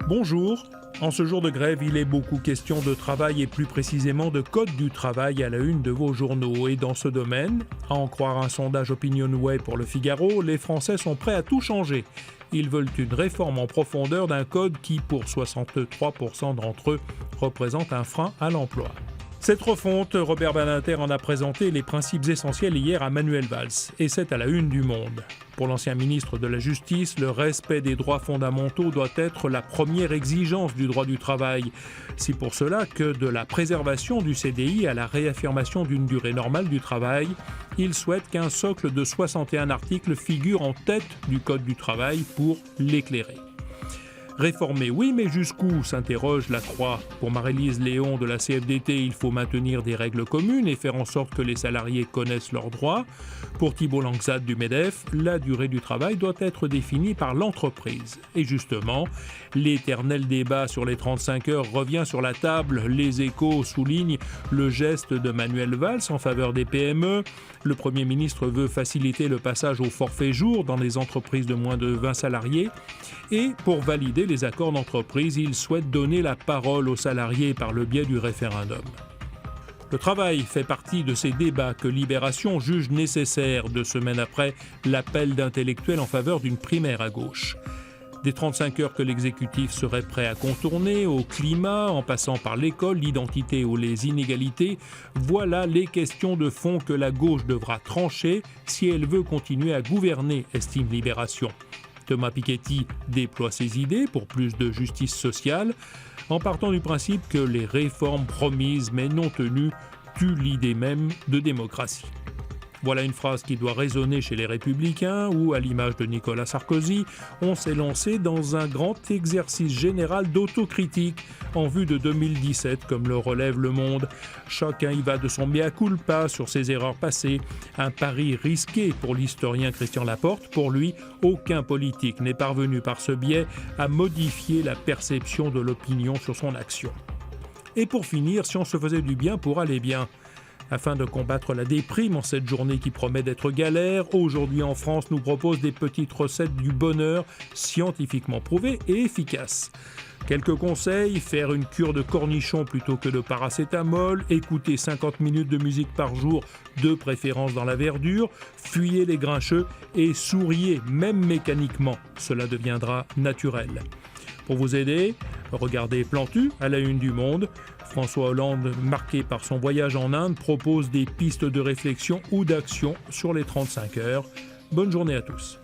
Bonjour. En ce jour de grève, il est beaucoup question de travail et plus précisément de code du travail à la une de vos journaux. Et dans ce domaine, à en croire un sondage Opinionway pour le Figaro, les Français sont prêts à tout changer. Ils veulent une réforme en profondeur d'un code qui, pour 63% d'entre eux, représente un frein à l'emploi. Cette refonte, Robert Badinter en a présenté les principes essentiels hier à Manuel Valls, et c'est à la une du Monde. Pour l'ancien ministre de la Justice, le respect des droits fondamentaux doit être la première exigence du droit du travail. C'est pour cela que de la préservation du CDI à la réaffirmation d'une durée normale du travail, il souhaite qu'un socle de 61 articles figure en tête du Code du travail pour l'éclairer. Réformer, oui, mais jusqu'où, s'interroge La Croix. Pour Marie-Lise Léon de la CFDT, il faut maintenir des règles communes et faire en sorte que les salariés connaissent leurs droits. Pour Thibault Langsat du MEDEF, la durée du travail doit être définie par l'entreprise. Et justement, l'éternel débat sur les 35 heures revient sur la table. Les Échos soulignent le geste de Manuel Valls en faveur des PME. Le Premier ministre veut faciliter le passage au forfait jour dans les entreprises de moins de 20 salariés. Et pour valider les accords d'entreprise, il souhaite donner la parole aux salariés par le biais du référendum. Le travail fait partie de ces débats que Libération juge nécessaires 2 semaines après l'appel d'intellectuels en faveur d'une primaire à gauche. Des 35 heures que l'exécutif serait prêt à contourner, au climat, en passant par l'école, l'identité ou les inégalités, voilà les questions de fond que la gauche devra trancher si elle veut continuer à gouverner, estime Libération. Thomas Piketty déploie ses idées pour plus de justice sociale, en partant du principe que les réformes promises mais non tenues tuent l'idée même de démocratie. Voilà une phrase qui doit résonner chez les Républicains où, à l'image de Nicolas Sarkozy, on s'est lancé dans un grand exercice général d'autocritique en vue de 2017, comme le relève Le Monde. Chacun y va de son mea culpa sur ses erreurs passées. Un pari risqué pour l'historien Christian Laporte. Pour lui, aucun politique n'est parvenu par ce biais à modifier la perception de l'opinion sur son action. Et pour finir, si on se faisait du bien pour aller bien. Afin de combattre la déprime en cette journée qui promet d'être galère, Aujourd'hui en France nous propose des petites recettes du bonheur scientifiquement prouvées et efficaces. Quelques conseils: faire une cure de cornichons plutôt que de paracétamol, écouter 50 minutes de musique par jour, de préférence dans la verdure, fuyez les grincheux et souriez, même mécaniquement, cela deviendra naturel. Pour vous aider, regardez Plantu à la une du Monde. François Hollande, marqué par son voyage en Inde, propose des pistes de réflexion ou d'action sur les 35 heures. Bonne journée à tous.